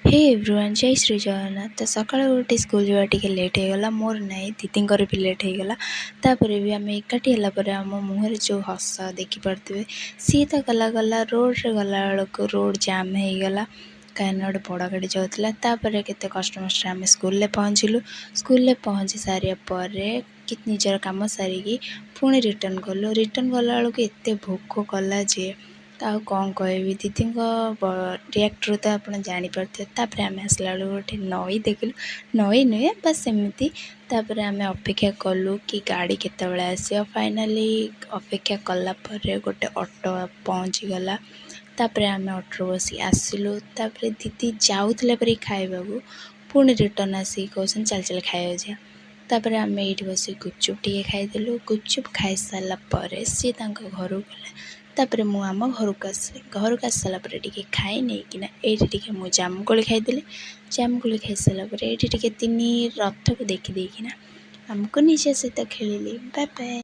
Hey everyone जय श्री जगन्नाथ। तो सकाळୁ उठी स्कूल जावा टिके लेट हो गला, मोर नहीं दीदी भी लेट हो गला। तापर भी आम एकाठी है आम मुहर जो हस देखी पारे सी तो गला गला रोड रे गला बेलू रोड जाम हो गला कहीं गोटे बड़ गाड़ी जाऊला। केते कष्ट मष्ट आम स्कूल पहुँचलु। स्कूल पहुँची सारापर कि निजर कम सारिकी पुणी रिटर्न गलु। रिटर्न गला बेलू एत भोक कला जे कौन कह दीदी रिएक्ट रू तो आप जापे। तापर आम आसला बेलू गोटे नई देखलु, नई नुहे बस सेमती। तापर आम अपेक्षा कलु कि गाड़ी केतबेले आसियो। फाइनाली अपेक्षा कलापर गोटे ऑटो पहुँची गला। तापर आम ऑटो बसी आसिलु। तापर दीदी जाऊला पर खाइबा पुणी रिटर्न आसिक कहते चल चल खाया जा। तापर आम ये बस गुपचुप टे खाईदेलु। गुपचुप खाई सारापर सी घर गले। तापर मु आम घर को आसली। घर को आस सारापर टे खाई नहीं कि मु जामुकोली खाईदेली। जामुकोली खाई सारापर ये तीन रथ को देखी आमको निजे सहित खेलिली। Bye bye.